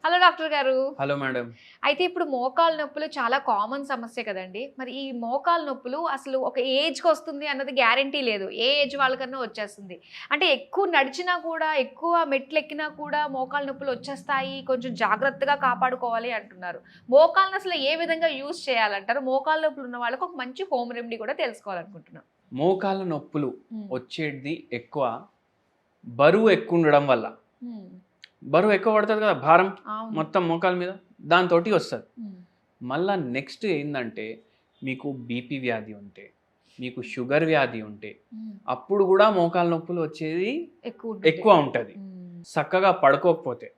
Hello doctor గారు. Hello madam. అయితే ఇప్పుడు మోకాలు నొప్పులు చాలా కామన్ సమస్య కదండీ! మరి ఈ మోకాలు నొప్పులు అసలు ఒక ఏజ్‌కొస్తుంది అన్నది గ్యారంటీ లేదు. ఏ ఏజ్ వాళ్ళకన్నా వచ్చేస్తుంది. అంటే ఎక్కువ నడిచినా కూడా, ఎక్కువ మెట్లెక్కినా కూడా మోకాలు నొప్పులు వచ్చేస్తాయి. కొంచెం జాగ్రత్తగా కాపాడుకోవాలి అంటున్నారు. మోకాళ్ళని అసలు ఏ విధంగా యూజ్ చేయాలంటారు? మోకాలు నొప్పులు ఉన్న వాళ్ళకి ఒక మంచి హోమ్ రెమెడీ కూడా తెలుసుకోవాలనుకుంటున్నాం. మోకాళ్ళ నొప్పులు హ్మ్. వచ్చేది ఎక్కువ బరువు ఎక్కువుండడం వల్ల. హ్మ్. బరువు ఎక్కువ పడతది కదా! భారం అవును. మొత్తం మోకాళ్ళ మీద. దాంతోటి వస్తది. హ్మ్. మళ్ళా నెక్స్ట్ ఏందంటే మీకు బీపీ వ్యాధి ఉంటే, మీకు షుగర్ వ్యాధి ఉంటే, హ్మ్. అప్పుడు గూడా మోకాళ్ళ నొప్పులు వచ్చేది ఎక్కువ ఉంటది. హ్మ్. చక్కగా పడుకోకపోతే.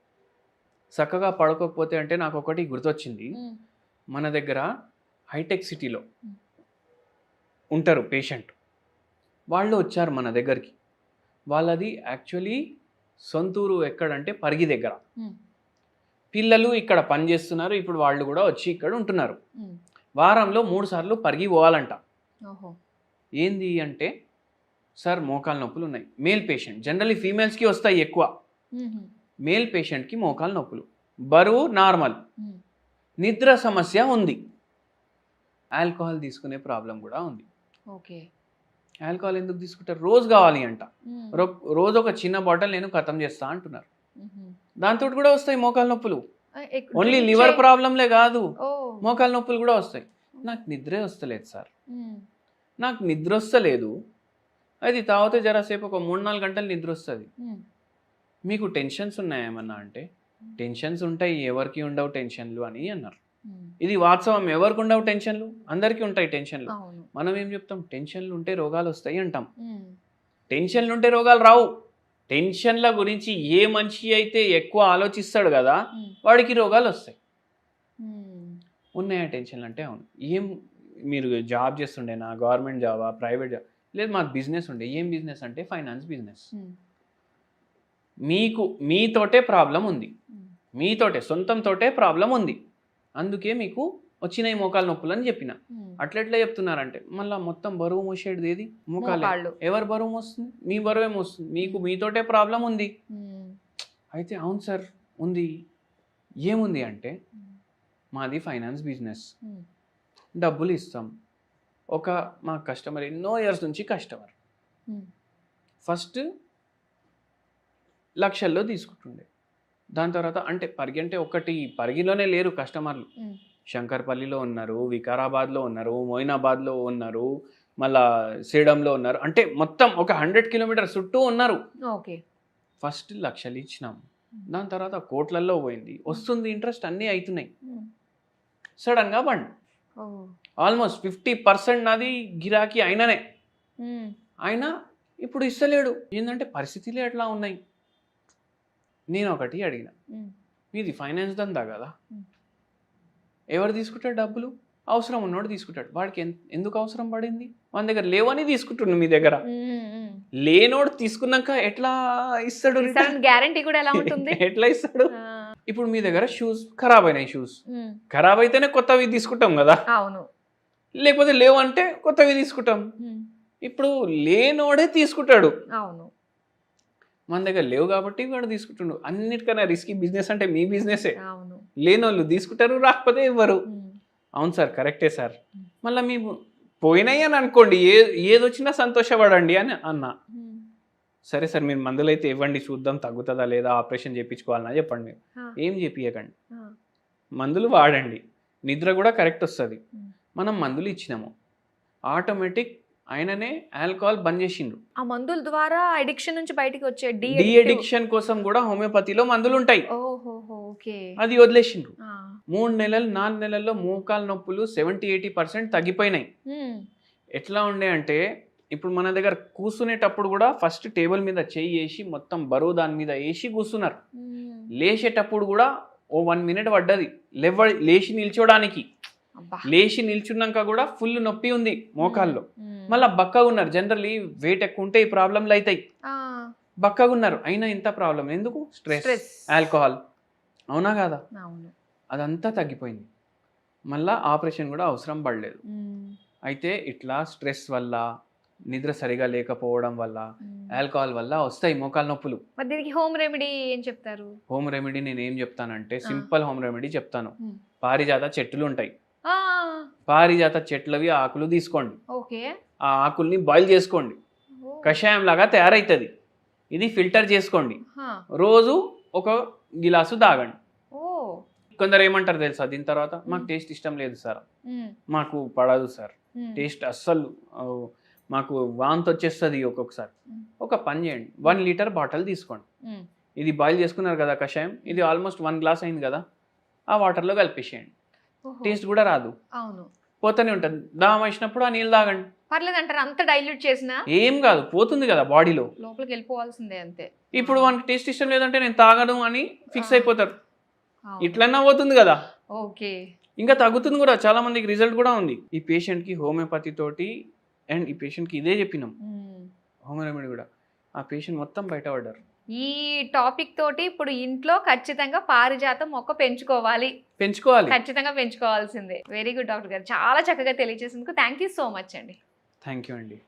చక్కగా పడుకోకపోతే అంటే నాకొకటి గుర్తొచ్చింది. హ్మ్. మన దగ్గర హైటెక్ సిటీలో హ్మ్. ఉంటారు పేషెంట్. వాళ్ళు వచ్చారు మన దగ్గరికి. వాళ్ళది యాక్చువల్లీ సొంతూరు ఎక్కడంటే పరిగి దగ్గర. హ్మ్. పిల్లలు ఇక్కడ పని చేస్తున్నారు. ఇప్పుడు వాళ్ళు కూడా వచ్చి ఇక్కడ ఉంటున్నారు. హ్మ్. వారంలో 3 సార్లు పరిగి పోవాలంట. ఓహో! ఏంది అంటే, సార్ మోకాలు నొప్పులు ఉన్నాయి. Male patient. జనరల్లీ ఫీమేల్స్‌కి వస్తాయి ఎక్కువ. హుహు. మేల్ పేషెంట్‌కి మోకాలు నొప్పులు. బరువు నార్మల్. హ్మ్. నిద్ర సమస్య ఉంది. ఆల్కహాల్ తీసుకునే ప్రాబ్లమ్ కూడా ఉంది. ఓకే. ఆల్కహాల్ ఎందుకు తీసుకుంటారు? రోజు కావాలి అంట. హ్మ్. రోజు ఒక చిన్న బాటిల్ నేను ఖతం చేస్తా అంటున్నారు. హుహు. దాంతోటి కూడా వస్తాయి మోకాలు నొప్పులు. ఓన్లీ డ్రింక్ లివర్ ప్రాబ్లంలే కాదు. ఓహ్! మోకాలు నొప్పులు కూడా వస్తాయి. నాకు నిద్రే వస్తలేదు సార్. హ్మ్. నాకు నిద్ర వస్తలేదు. అది తాగితే జరాసేపు ఒక 3, 4 గంటలు నిద్ర వస్తది. హ్మ్. మీకు టెన్షన్స్ ఉన్నాయా ఏమన్నా అంటే, టెన్షన్స్ ఉంటాయి ఎవరికి ఉండవు టెన్షన్లు అని అన్నారు. హ్మ్. ఇది వాస్తవం. ఎవరికి ఉండవు టెన్షన్లు? అందరికీ ఉంటాయి టెన్షన్లు. అవును. మనం ఏం చెప్తాం? టెన్షన్లు ఉంటే రోగాలు వస్తాయి అంటాం. హ్మ్. టెన్షన్లు ఉంటే రోగాలు రావు. టెన్షన్ల గురించి ఏ మనిషి అయితే ఎక్కువ ఆలోచిస్తాడు కదా, హ్మ్. వాడికి రోగాలు వస్తాయి. హ్మ్. ఉన్నాయా టెన్షన్లు అంటే అవును. ఏం మీరు జాబ్ చేస్తుండేనా? గవర్నమెంట్ జాబా? Private job? లేదు మాది బిజినెస్ ఉండే. ఏం బిజినెస్ అంటే ఫైనాన్స్ బిజినెస్. హ్మ్. మీకు మీతోటే ప్రాబ్లమ్ ఉంది. హ్మ్. మీతోటే సొంతంతోటే ప్రాబ్లమ్ ఉంది. అందుకే మీకు వచ్చినాయి మోకాలు నొప్పులని చెప్పిన. హ్మ్. అట్లెట్లా చెప్తున్నారంటే మళ్ళా మొత్తం బరువు మోసేటిది ఏది? మోకాలే. మోకాళ్ళు. ఎవరు బరువు మోస్తుంది? మీ బరువే మోస్తుంది. మీకు హ్మ్. మీతోటే ప్రాబ్లమ్ ఉంది. హ్మ్. అయితే అవును సార్ ఉంది. ఏముంది అంటే హ్మ్. మాది ఫైనాన్స్ బిజినెస్. హ్మ్. డబ్బులు ఇస్తాం. ఒక మా కస్టమర్ ఎన్నో ఇయర్స్ నుంచి కస్టమర్. హ్మ్. ఫస్ట్ లక్షల్లో తీసుకుంటుండే. దాని తర్వాత అంటే పరిగి అంటే ఒకటి పరిగిలోనే లేరు కస్టమర్లు. హ్మ్. శంకర్పల్లిలో ఉన్నారు, వికారాబాద్‌లో ఉన్నారు, మొయినాబాద్‌లో ఉన్నారు, మళ్ళా సేడంలో ఉన్నారు. అంటే మొత్తం ఒక 100 కిలోమీటర్స్ చుట్టూ ఉన్నారు. ఓకే. ఫస్ట్ లక్షలు ఇచ్చినాం. హ్మ్. దాని తర్వాత కోట్లల్లో పోయింది. హ్మ్. వస్తుంది ఇంట్రెస్ట్ అన్నీ అయితున్నాయి. హ్మ్. సడెన్‌గా బంద్. ఓహ్! ఆల్మోస్ట్ 50% నాది గిరాకీ ఆయననే. హ్మ్. ఆయన ఇప్పుడు ఇస్తలేడు. ఏందంటే పరిస్థితులే అట్లా ఉన్నాయి. నేనొకటి అడిగిన. హ్మ్. మీది ఫైనాన్స్ దందా గదా! హ్మ్. ఎవరు తీసుకుంటాడు డబ్బులు? అవసరం ఉన్నోడు తీసుకుంటాడు. వాడికి ఎందుకు అవసరం పడింది? వాని దగ్గర లేవని తీసుకుంటుండు మీ దగ్గర. హ్మ్. హ్మ్. లేనోడు తీసుకున్నాక ఎట్లా ఇస్తాడు రిటర్న్? ఇస్తారని గ్యారంటీ కూడా ఎలా ఉంటుంది? ఎట్లా ఇస్తాడు? ఆ! ఇప్పుడు మీ దగ్గర షూస్ ఖరాబ్ అయినాయి షూస్. హ్మ్. ఖరాబ్ అయితేనే కొత్తవి తీసుకుంటాం గదా! అవును. లేకపోతే లేవంటే కొత్తవి తీసుకుంటాం. హ్మ్. ఇప్పుడు లేనోడే తీసుకుంటాడు. అవును. మన దగ్గర లేవు కాబట్టి వాడు తీసుకుంటుండు. అన్నిటికన్నా రిస్కీ బిజినెస్ అంటే మీ బిజినెసే. అవును. లేనోళ్ళు తీసుకుంటారు, రాకపోతే ఇవ్వరు. హ్మ్. అవును సార్ కరెక్టే సార్. హ్మ్. మళ్ళా మీ పోయినాయి అని అనుకోండి. ఏదొచ్చినా సంతోషపడండి అని అన్నా. హ్మ్. సరే సార్ మీరు మందులైతే ఇవ్వండి చూద్దాం తగ్గుతదా లేదా ఆపరేషన్ చేపించుకోవాలనా చెప్పండి మీరు. ఆ! ఏం చేపియకండి. ఆ! మందులు వాడండి. నిద్ర కూడా కరెక్ట్ వస్తది. హ్మ్. మనం మందులు ఇచ్చినాము. ఆటోమేటిక్ ఆయననే ఆల్కహాల్ బంద్ చేసిండ్రు. ఆ మందుల ద్వారా అడిక్షన్ నుంచి బయటికి వచ్చే డీ అడిక్టివ్. అడిక్షన్ కోసం కూడా హోమియోపతిలో మందులుంటాయి. ఓహోహో! ఓకే. అది వదిలేసిండ్రు. ఆ! 3 నెలలు, 4 నెలల్లో మోకాలు నొప్పులు 70, 80% తగ్గిపోయినాయి. హ్మ్. ఎట్లా ఉండే అంటే, ఇప్పుడు మన దగ్గర కూర్చునేటప్పుడు గూడా ఫస్ట్ టేబుల్ మీద చెయ్యేసి మొత్తం బరువు దాని మీద ఏసి కూర్చున్నారు. హ్మ్. లేచేటప్పుడు గూడా ఓ 1 మినిట్ పడ్డది. లేచి నిల్చోడానికి. అబ్బా! లేచి నిల్చున్నాక గూడా ఫుల్ నొప్పి ఉంది హ్మ్. మోకాల్లో. హ్మ్. మళ్ళా బక్కగున్నారు. జనరల్లీ వెయిట్ ఎక్కువుంటే ఈ ప్రాబ్లమ్‌లయితాయి. ఆ! బక్కగున్నారు. అయినా ఇంత ప్రాబ్లమ్ ఎందుకు? Stress, stress. ఆల్కహాల్. అవునా కాదా? అవును. అదంతా తగ్గిపోయింది. మళ్ళా ఆపరేషన్ గూడా అవసరం పడలేదు. హ్మ్. అయితే ఇట్లా స్ట్రెస్ వల్ల, నిద్ర సరిగా లేకపోవడం వల్ల, ఆల్కహాల్ వల్ల వస్తాయి మోకాలు నొప్పులు. మరి దీనికి హోమ్ రెమెడీ ఏం చెప్తారు? హోమ్ రెమెడీ నేను ఏం చెప్తానంటే సింపుల్ హోమ్ రెమెడీ చెప్తాను. పారిజాత చెట్లు ఉంటాయి, పారిజాత చెట్లవి ఆకులు తీసుకోండి, ఓకే, ఆ ఆకుల్ని బాయిల్ చేసుకోండి, కషాయం లాగా తయారవుతుంది. ఇది ఫిల్టర్ చేసుకోండి, రోజు ఒక గిలాసు తాగండి. కొందరు ఏమంటారు తెలుసా దీని తర్వాత, మాకు టేస్ట్ ఇష్టం లేదు సార్, మాకు పడదు సార్, టేస్ట్ అస్సలు మాకు వాంతి వచ్చేస్తుంది ఒక్కొక్కసారి. ఒక పని చేయండి, 1 లీటర్ బాటిల్ తీసుకోండి, ఇది బాయిల్ చేసుకున్నారు కదా కషాయం, ఇది ఆల్మోస్ట్ 1 గ్లాస్ అయింది కదా, ఆ వాటర్లో కలిపేసేయండి. టేస్ట్ కూడా రాదు, అవును, పోతూనే ఉంటుంది. దాహం వేసినప్పుడు ఆ నీళ్ళు తాగండి, పర్లేదు అంటారు. అంత డైల్యూట్ చేసినా ఏం కాదు, పోతుంది కదా బాడీలో, లోపలికి వెళ్ళిపోవాల్సిందే అంతే. ఇప్పుడు మనకి టేస్ట్ ఇష్టం లేదంటే నేను తాగను అని ఫిక్స్ అయిపోతారు, ఇట్లన్నా పోతుంది కదా. ఓకే, ఇంకా తగ్గుతుంది కూడా, చాలా మందికి రిజల్ట్ కూడా ఉంది. ఈ పేషెంట్కి హోమియోపతి తోటి అండ్ ఈ పేషెంట్కి ఇదే చెప్పినాం, హోమ్ రెమెడీ కూడా. ఆ పేషెంట్ మొత్తం బయటపడ్డారు. ఈ టాపిక్ తోటి ఇప్పుడు ఇంట్లో ఖచ్చితంగా పారిజాతం మొక్క పెంచుకోవాలి, ఖచ్చితంగా పెంచుకోవాల్సిందే. వెరీ గుడ్ డాక్టర్ గారు, చాలా చక్కగా తెలియజేసినందుకు థ్యాంక్ యూ సో మచ్ అండి. థ్యాంక్ యూ అండి.